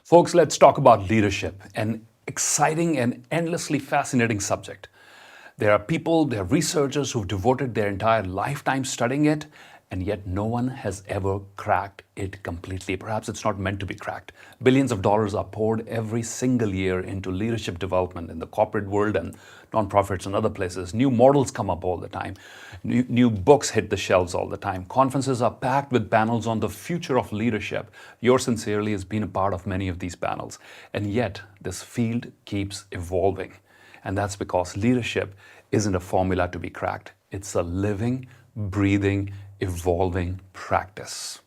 Folks, let's talk about leadership, an exciting and endlessly fascinating subject. There are people, there are researchers who've devoted their entire lifetime studying it, and yet no one has ever cracked it completely. Perhaps it's not meant to be cracked. Billions of dollars are poured every single year into leadership development in the corporate world and nonprofits and other places. New models come up all the time. New books hit the shelves all the time. Conferences are packed with panels on the future of leadership. Yours sincerely has been a part of many of these panels. And yet, this field keeps evolving. And that's because leadership isn't a formula to be cracked. It's a living, breathing, evolving practice.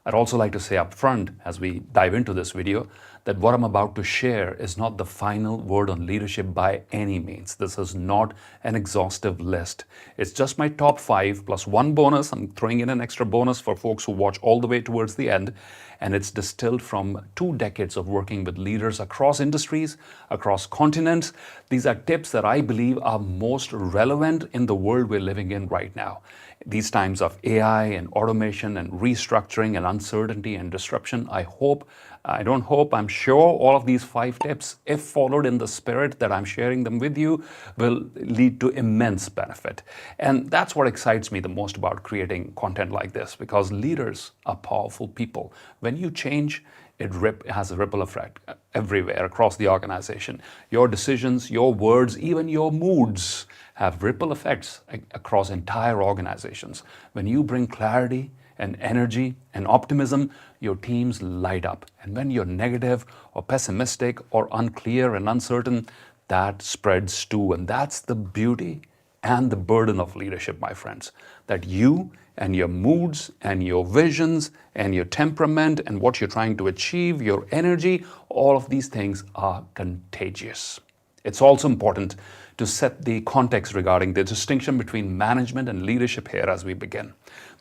I'd also like to say up front, as we dive into this video, that what I'm about to share is not the final word on leadership by any means. This is not an exhaustive list. It's just my top 5 plus one bonus. I'm throwing in an extra bonus for folks who watch all the way towards the end. And it's distilled from 2 decades of working with leaders across industries, across continents. These are tips that I believe are most relevant in the world we're living in right now. These times of AI and automation and restructuring and uncertainty and disruption, I'm sure all of these 5 tips, if followed in the spirit that I'm sharing them with you, will lead to immense benefit. And that's what excites me the most about creating content like this, because leaders are powerful people. When you change, it has a ripple effect everywhere across the organization. Your decisions, your words, even your moods have ripple effects across entire organizations. When you bring clarity and energy and optimism, your teams light up. And when you're negative or pessimistic or unclear and uncertain, that spreads too. And that's the beauty and the burden of leadership, my friends, that you and your moods and your visions and your temperament and what you're trying to achieve, your energy, all of these things are contagious. It's also important to set the context regarding the distinction between management and leadership here as we begin.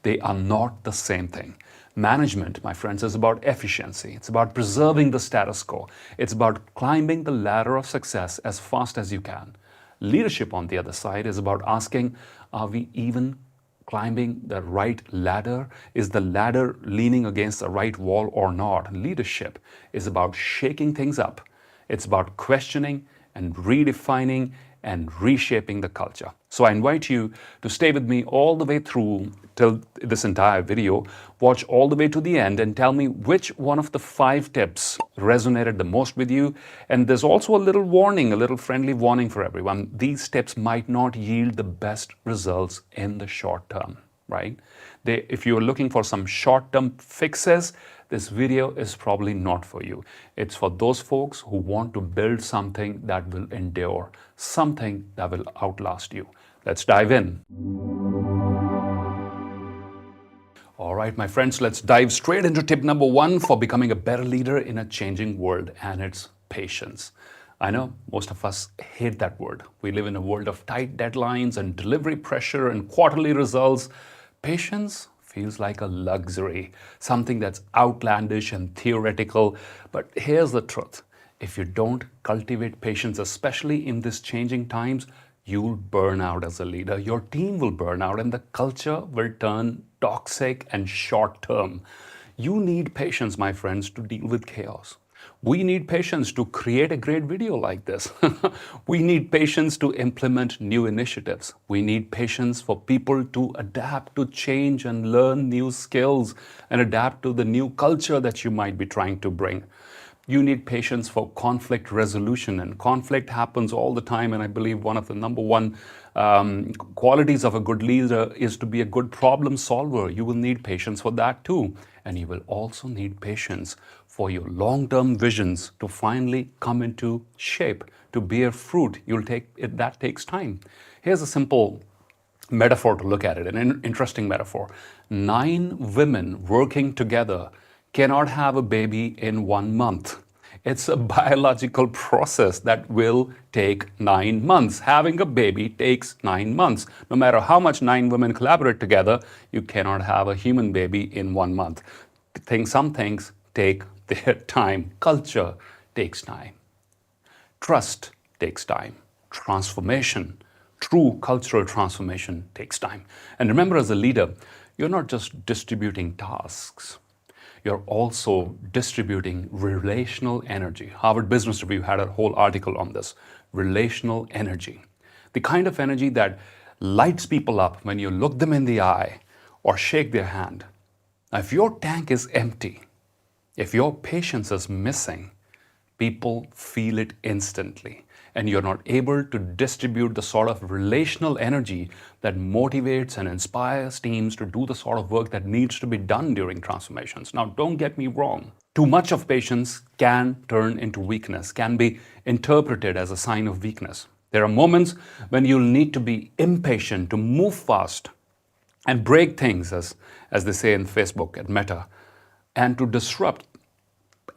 They are not the same thing. Management, my friends, is about efficiency. It's about preserving the status quo. It's about climbing the ladder of success as fast as you can. Leadership, on the other side, is about asking, are we even climbing the right ladder? Is the ladder leaning against the right wall or not? Leadership is about shaking things up. It's about questioning and redefining and reshaping the culture. So I invite you to stay with me all the way through till this entire video. Watch all the way to the end and tell me which one of the 5 tips resonated the most with you. And there's also a little warning, a little friendly warning for everyone. These tips might not yield the best results in the short term, right? If you're looking for some short-term fixes, this video is probably not for you. It's for those folks who want to build something that will endure, something that will outlast you. Let's dive in. All right, my friends, let's dive straight into tip number 1 for becoming a better leader in a changing world, and it's patience. I know most of us hate that word. We live in a world of tight deadlines and delivery pressure and quarterly results. Patience feels like a luxury, something that's outlandish and theoretical. But here's the truth. If you don't cultivate patience, especially in these changing times, you'll burn out as a leader. Your team will burn out and the culture will turn toxic and short-term. You need patience, my friends, to deal with chaos. We need patience to create a great video like this. We need patience to implement new initiatives. We need patience for people to adapt to change and learn new skills and adapt to the new culture that you might be trying to bring. You need patience for conflict resolution, and conflict happens all the time. And I believe one of the number 1 qualities of a good leader is to be a good problem solver. You will need patience for that too. And you will also need patience for your long-term visions to finally come into shape, to bear fruit. That takes time. Here's a simple metaphor to look at it, an interesting metaphor. 9 women working together cannot have a baby in 1 month. It's a biological process that will take 9 months. Having a baby takes 9 months. No matter how much 9 women collaborate together, you cannot have a human baby in 1 month. Some things take their time. Culture takes time. Trust takes time. Transformation, true cultural transformation takes time. And remember, as a leader, you're not just distributing tasks. you're also distributing relational energy. Harvard Business Review had a whole article on this. Relational energy. The kind of energy that lights people up when you look them in the eye or shake their hand. Now, if your tank is empty, if your patience is missing, people feel it instantly, and you're not able to distribute the sort of relational energy that motivates and inspires teams to do the sort of work that needs to be done during transformations. Now, don't get me wrong. Too much of patience can turn into weakness, can be interpreted as a sign of weakness. There are moments when you'll need to be impatient to move fast and break things, as they say in Facebook at Meta, and to disrupt.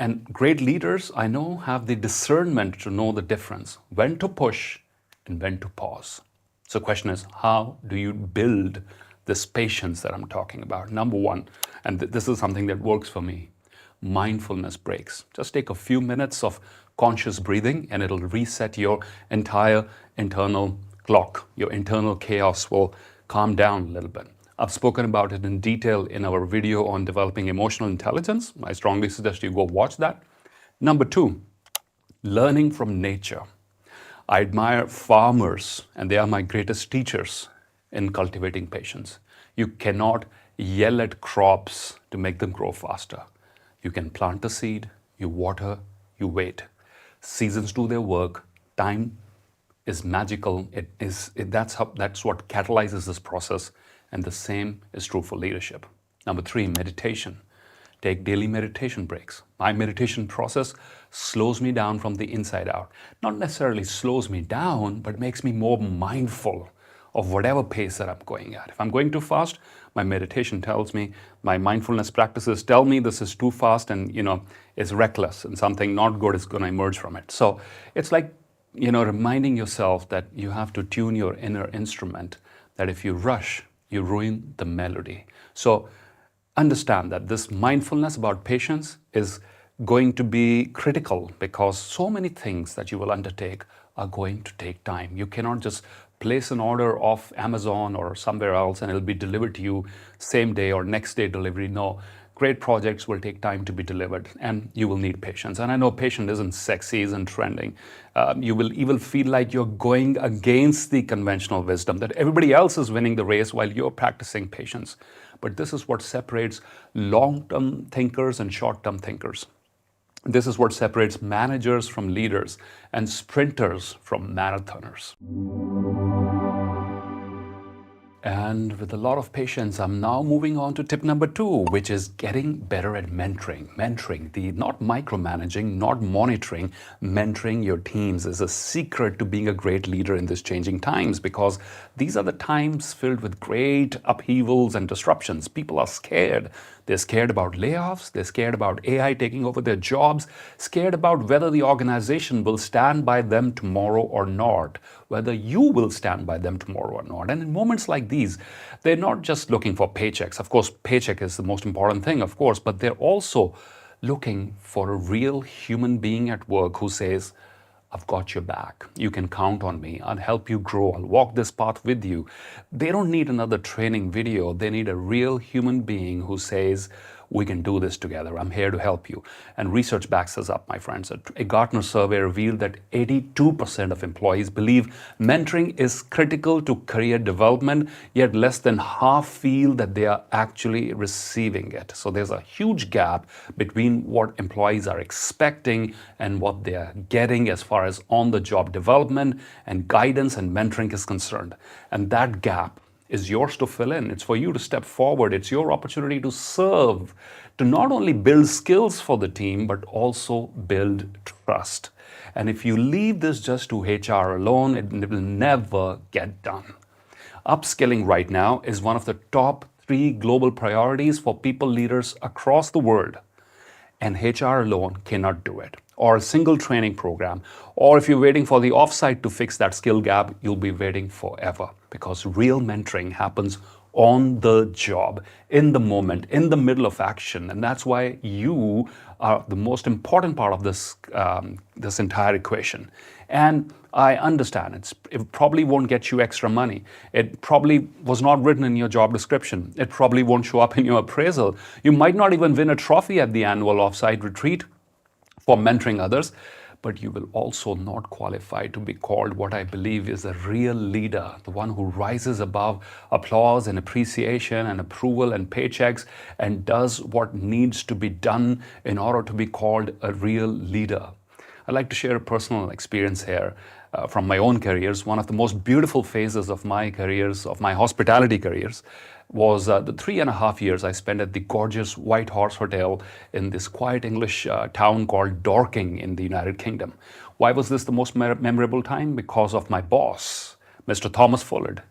And great leaders, I know, have the discernment to know the difference, when to push and when to pause. So the question is, how do you build this patience that I'm talking about? Number one, and this is something that works for me, mindfulness breaks. Just take a few minutes of conscious breathing and it'll reset your entire internal clock. Your internal chaos will calm down a little bit. I've spoken about it in detail in our video on developing emotional intelligence. I strongly suggest you go watch that. Number two, learning from nature. I admire farmers, and they are my greatest teachers in cultivating patience. You cannot yell at crops to make them grow faster. You can plant the seed, you water, you wait. Seasons do their work. Time is magical. That's what catalyzes this process. And the same is true for leadership. Number three, meditation. Take daily meditation breaks. My meditation process slows me down from the inside out. Not necessarily slows me down, but makes me more mindful of whatever pace that I'm going at. If I'm going too fast, my meditation tells me, my mindfulness practices tell me this is too fast and, it's reckless and something not good is going to emerge from it. So it's like, reminding yourself that you have to tune your inner instrument, that if you rush, you ruin the melody. So understand that this mindfulness about patience is going to be critical because so many things that you will undertake are going to take time. You cannot just place an order off Amazon or somewhere else and it'll be delivered to you same day or next day delivery. No, great projects will take time to be delivered and you will need patience. And I know patience isn't sexy, isn't trending. You will feel like you're going against the conventional wisdom, that everybody else is winning the race while you're practicing patience. But this is what separates long-term thinkers and short-term thinkers. This is what separates managers from leaders and sprinters from marathoners. And with a lot of patience, I'm now moving on to tip number two, which is getting better at mentoring. Mentoring, not micromanaging, not monitoring, mentoring your teams is a secret to being a great leader in these changing times, because these are the times filled with great upheavals and disruptions. People are scared. They're scared about layoffs. They're scared about AI taking over their jobs, scared about whether the organization will stand by them tomorrow or not, whether you will stand by them tomorrow or not. And in moments like these, they're not just looking for paychecks. Of course, paycheck is the most important thing, of course, but they're also looking for a real human being at work who says, I've got your back. You can count on me. I'll help you grow. I'll walk this path with you. They don't need another training video. They need a real human being who says, we can do this together. I'm here to help you. And research backs us up, my friends. A Gartner survey revealed that 82% of employees believe mentoring is critical to career development, yet less than half feel that they are actually receiving it. So there's a huge gap between what employees are expecting and what they are getting as far as on-the-job development and guidance and mentoring is concerned. And that gap is yours to fill in. It's for you to step forward. It's your opportunity to serve, to not only build skills for the team, but also build trust. And if you leave this just to HR alone, it will never get done. Upskilling right now is one of the top 3 global priorities for people leaders across the world. And HR alone cannot do it. Or a single training program, or if you're waiting for the offsite to fix that skill gap, you'll be waiting forever, because real mentoring happens on the job, in the moment, in the middle of action. And that's why you are the most important part of this entire equation. And I understand it probably won't get you extra money. It probably was not written in your job description. It probably won't show up in your appraisal. You might not even win a trophy at the annual offsite retreat for mentoring others, but you will also not qualify to be called what I believe is a real leader, the one who rises above applause and appreciation and approval and paychecks and does what needs to be done in order to be called a real leader. I'd like to share a personal experience here from my own careers. One of the most beautiful phases of my careers, of my hospitality careers, was the 3.5 years I spent at the gorgeous White Horse Hotel in this quiet English town called Dorking in the United Kingdom. Why was this the most memorable time? Because of my boss, Mr. Thomas Fullard.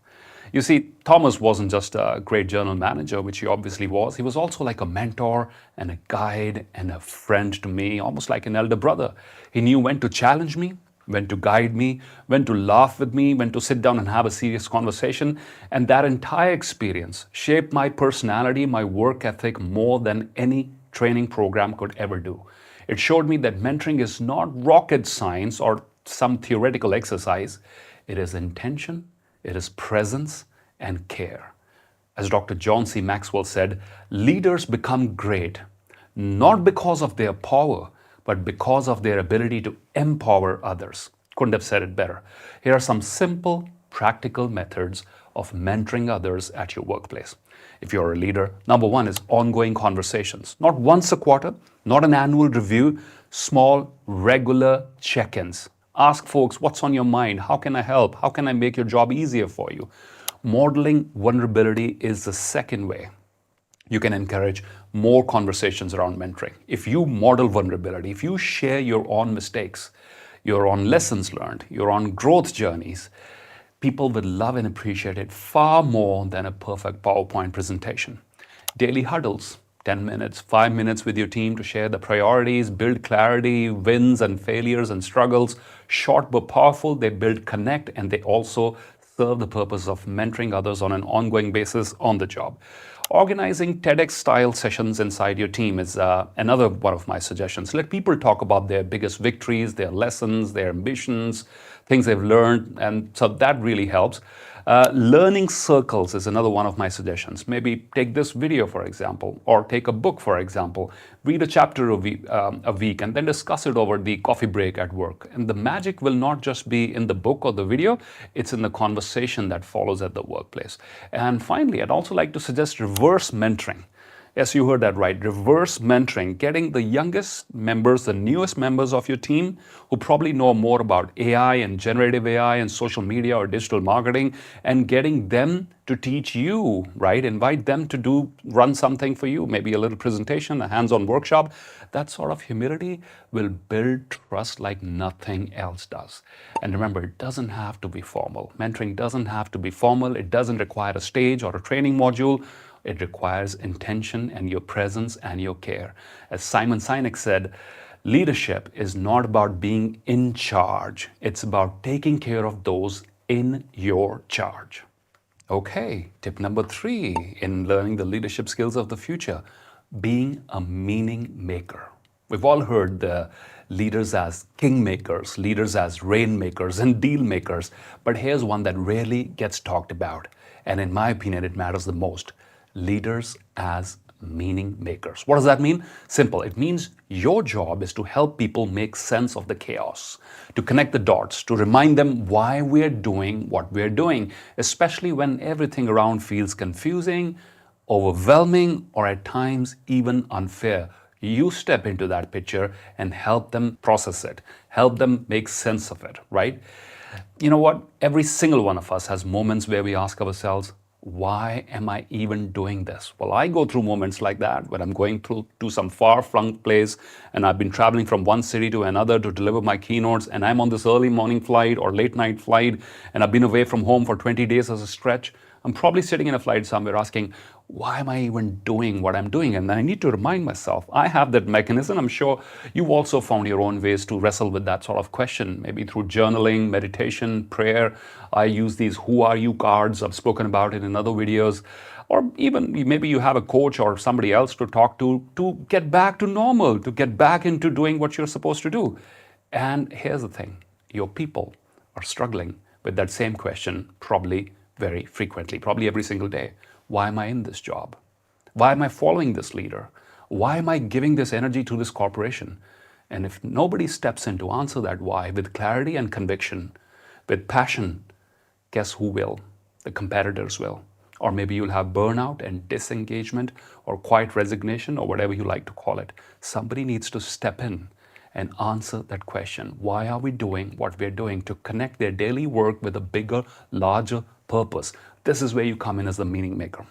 You see, Thomas wasn't just a great general manager, which he obviously was. He was also like a mentor and a guide and a friend to me, almost like an elder brother. He knew when to challenge me, when to guide me, when to laugh with me, when to sit down and have a serious conversation. And that entire experience shaped my personality, my work ethic more than any training program could ever do. It showed me that mentoring is not rocket science or some theoretical exercise. It is intention, it is presence and care. As Dr. John C. Maxwell said, leaders become great not because of their power, but because of their ability to empower others. Couldn't have said it better. Here are some simple, practical methods of mentoring others at your workplace. If you're a leader, number one is ongoing conversations. Not once a quarter, not an annual review, small, regular check-ins. Ask folks, what's on your mind? How can I help? How can I make your job easier for you? Modeling vulnerability is the second way you can encourage more conversations around mentoring. If you model vulnerability, if you share your own mistakes, your own lessons learned, your own growth journeys, people will love and appreciate it far more than a perfect PowerPoint presentation. Daily huddles, 10 minutes, 5 minutes with your team to share the priorities, build clarity, wins and failures and struggles. Short but powerful, they build connect, and they also serve the purpose of mentoring others on an ongoing basis on the job. Organizing TEDx-style sessions inside your team is another one of my suggestions. Let people talk about their biggest victories, their lessons, their ambitions, things they've learned, and so that really helps. Learning circles is another one of my suggestions. Maybe take this video, for example, or take a book, for example. Read a chapter a week and then discuss it over the coffee break at work. And the magic will not just be in the book or the video, it's in the conversation that follows at the workplace. And finally, I'd also like to suggest reverse mentoring. Yes, you heard that right. Reverse mentoring, getting the youngest members, the newest members of your team who probably know more about AI and generative AI and social media or digital marketing, and getting them to teach you, right? Invite them to run something for you, maybe a little presentation, a hands-on workshop. That sort of humility will build trust like nothing else does. And remember, it doesn't have to be formal. Mentoring doesn't have to be formal. It doesn't require a stage or a training module. It requires intention and your presence and your care. As Simon Sinek said, leadership is not about being in charge. It's about taking care of those in your charge. Okay, tip number 3 in learning the leadership skills of the future, being a meaning maker. We've all heard the leaders as kingmakers, leaders as rainmakers and deal makers, but here's one that rarely gets talked about, and in my opinion, it matters the most. Leaders as meaning makers. What does that mean? Simple. It means your job is to help people make sense of the chaos, to connect the dots, to remind them why we're doing what we're doing, especially when everything around feels confusing, overwhelming, or at times even unfair. You step into that picture and help them process it, help them make sense of it, right? You know what? Every single one of us has moments where we ask ourselves, why am I even doing this? Well, I go through moments like that when I'm going to some far-flung place and I've been traveling from one city to another to deliver my keynotes, and I'm on this early morning flight or late night flight and I've been away from home for 20 days as a stretch. I'm probably sitting in a flight somewhere asking, why am I even doing what I'm doing? And I need to remind myself, I have that mechanism. I'm sure you also found your own ways to wrestle with that sort of question, maybe through journaling, meditation, prayer. I use these who are you cards. I've spoken about it in other videos. Or even maybe you have a coach or somebody else to talk to get back to normal, to get back into doing what you're supposed to do. And here's the thing, your people are struggling with that same question probably very frequently, probably every single day. Why am I in this job? Why am I following this leader? Why am I giving this energy to this corporation? And if nobody steps in to answer that why with clarity and conviction, with passion, guess who will? The competitors will. Or maybe you'll have burnout and disengagement or quiet resignation or whatever you like to call it. Somebody needs to step in and answer that question. Why are we doing what we're doing? To connect their daily work with a bigger, larger purpose. This is where you come in as the meaning maker.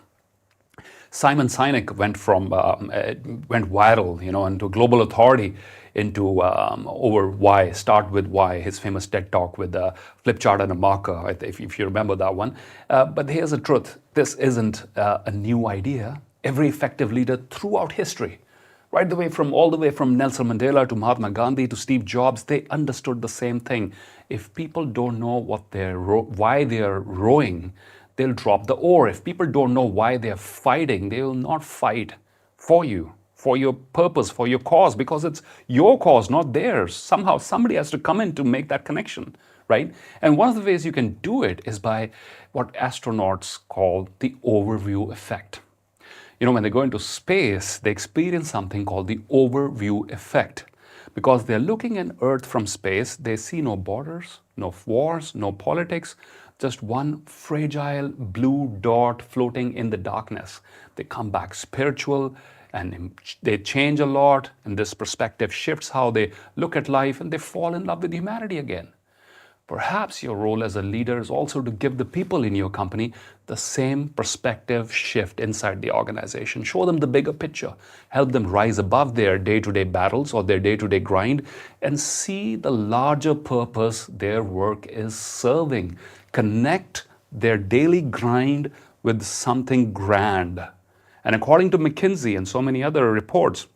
Simon Sinek went viral, into global authority into over why. Start with why. His famous TED talk with a flip chart and a marker, if you remember that one. But here's the truth: this isn't a new idea. Every effective leader throughout history, right all the way from Nelson Mandela to Mahatma Gandhi to Steve Jobs, they understood the same thing. If people don't know why they're rowing, they'll drop the oar. If people don't know why they're fighting, they will not fight for you, for your purpose, for your cause, because it's your cause, not theirs. Somehow somebody has to come in to make that connection, right? And one of the ways you can do it is by what astronauts call the overview effect. When they go into space, they experience something called the overview effect. Because they're looking at Earth from space, they see no borders, no wars, no politics, just one fragile blue dot floating in the darkness. They come back spiritual and they change a lot, and this perspective shifts how they look at life, and they fall in love with humanity again. Perhaps your role as a leader is also to give the people in your company the same perspective shift inside the organization. Show them the bigger picture. Help them rise above their day-to-day battles or their day-to-day grind and see the larger purpose their work is serving. Connect their daily grind with something grand. And according to McKinsey and so many other reports,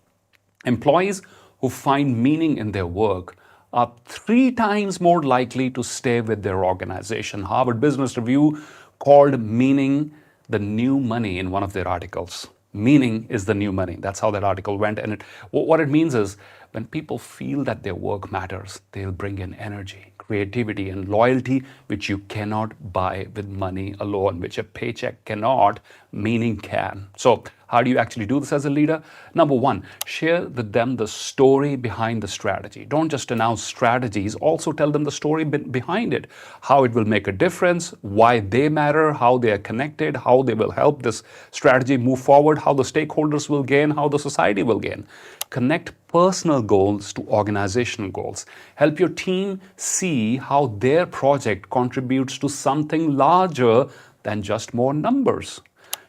employees who find meaning in their work are 3 times more likely to stay with their organization. Harvard Business Review called meaning the new money in one of their articles. Meaning is the new money. That's how that article went. And what it means is when people feel that their work matters, they'll bring in energy, creativity, and loyalty, which you cannot buy with money alone, which a paycheck cannot, meaning can. So how do you actually do this as a leader? Number 1, share with them the story behind the strategy. Don't just announce strategies, also tell them the story behind it, how it will make a difference, why they matter, how they are connected, how they will help this strategy move forward, how the stakeholders will gain, how the society will gain. Connect personal goals to organizational goals. Help your team see how their project contributes to something larger than just more numbers.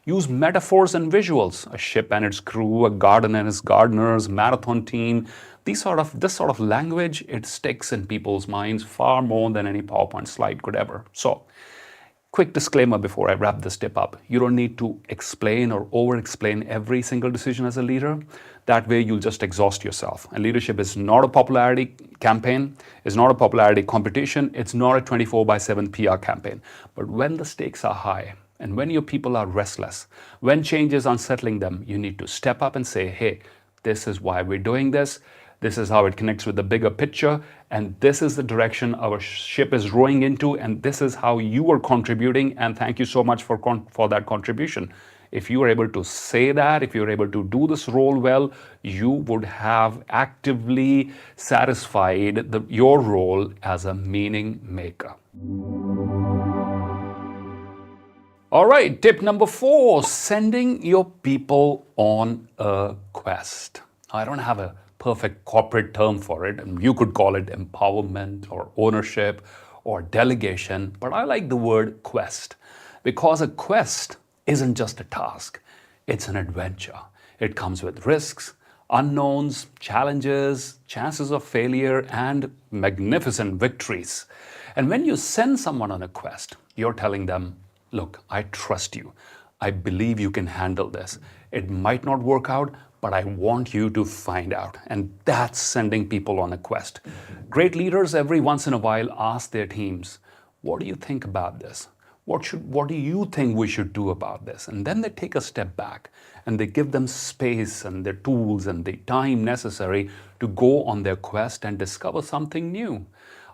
Use metaphors and visuals, a ship and its crew, a garden and its gardeners, marathon team. This sort of language, it sticks in people's minds far more than any PowerPoint slide could ever. So, quick disclaimer before I wrap this tip up. You don't need to explain or over-explain every single decision as a leader. That way you'll just exhaust yourself. And leadership is not a popularity campaign, it's not a popularity competition, it's not a 24/7 PR campaign. But when the stakes are high, and when your people are restless, when change is unsettling them, you need to step up and say, hey, this is why we're doing this. This is how it connects with the bigger picture. And this is the direction our ship is rowing into. And this is how you are contributing. And thank you so much for that contribution. If you are able to say that, if you're able to do this role well, you would have actively satisfied your role as a meaning maker. All right, tip number 4, sending your people on a quest. I don't have a perfect corporate term for it. You could call it empowerment or ownership or delegation, but I like the word quest because a quest isn't just a task, it's an adventure. It comes with risks, unknowns, challenges, chances of failure, and magnificent victories. And when you send someone on a quest, you're telling them, look, I trust you. I believe you can handle this. It might not work out, but I want you to find out. And that's sending people on a quest. Great leaders every once in a while ask their teams, what do you think about this? What do you think we should do about this? And then they take a step back and they give them space and their tools and the time necessary to go on their quest and discover something new.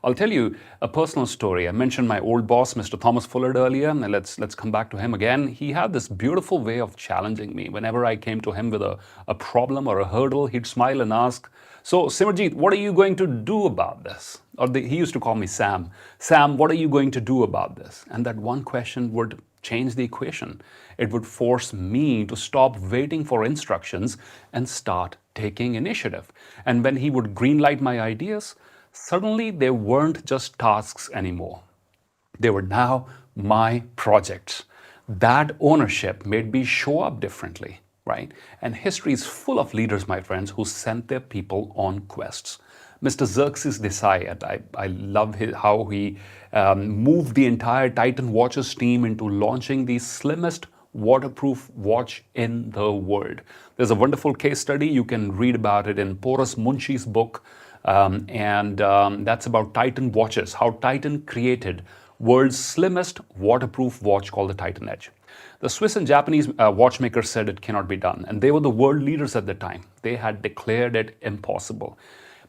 I'll tell you a personal story. I mentioned my old boss, Mr. Thomas Fullard, earlier, and let's come back to him again. He had this beautiful way of challenging me. Whenever I came to him with a problem or a hurdle, he'd smile and ask, "So, Simerjeet, what are you going to do about this?" He used to call me Sam. "Sam, what are you going to do about this?" And that one question would change the equation. It would force me to stop waiting for instructions and start taking initiative. And when he would greenlight my ideas, suddenly they weren't just tasks anymore. They were now my projects. That ownership made me show up differently, right? And history is full of leaders, my friends, who sent their people on quests. Mr. Xerxes Desai, I love how he moved the entire Titan Watches team into launching the slimmest waterproof watch in the world. There's a wonderful case study. You can read about it in Porus Munshi's book. That's about Titan watches, how Titan created world's slimmest waterproof watch called the Titan Edge. The Swiss and Japanese watchmakers said it cannot be done, and they were the world leaders at the time. They had declared it impossible.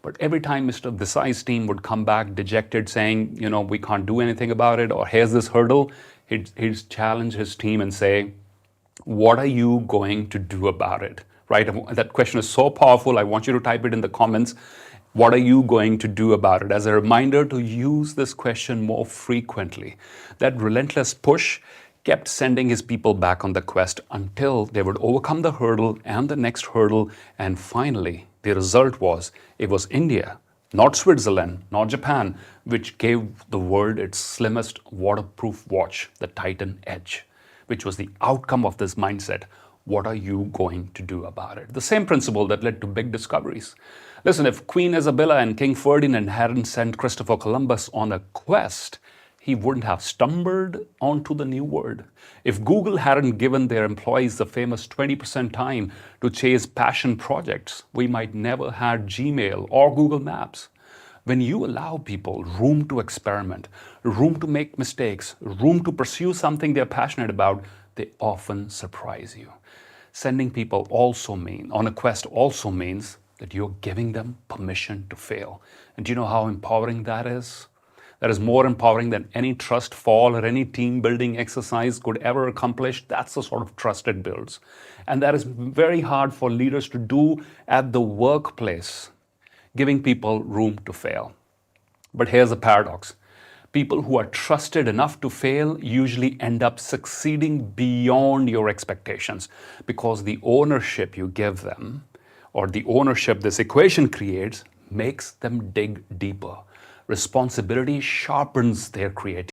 But every time Mr. Desai's team would come back dejected saying, we can't do anything about it, or here's this hurdle, he'd challenge his team and say, what are you going to do about it? Right? That question is so powerful. I want you to type it in the comments. What are you going to do about it? As a reminder to use this question more frequently. That relentless push kept sending his people back on the quest until they would overcome the hurdle and the next hurdle. And finally, the result was, it was India, not Switzerland, not Japan, which gave the world its slimmest waterproof watch, the Titan Edge, which was the outcome of this mindset. What are you going to do about it? The same principle that led to big discoveries. Listen, if Queen Isabella and King Ferdinand hadn't sent Christopher Columbus on a quest, he wouldn't have stumbled onto the new world. If Google hadn't given their employees the famous 20% time to chase passion projects, we might never had Gmail or Google Maps. When you allow people room to experiment, room to make mistakes, room to pursue something they're passionate about, they often surprise you. Sending people on a quest also means that you're giving them permission to fail. And do you know how empowering that is? That is more empowering than any trust fall or any team building exercise could ever accomplish. That's the sort of trust it builds. And that is very hard for leaders to do at the workplace, giving people room to fail. But here's the paradox. People who are trusted enough to fail usually end up succeeding beyond your expectations, because the ownership you give them, or the ownership this equation creates, makes them dig deeper. Responsibility sharpens their creativity.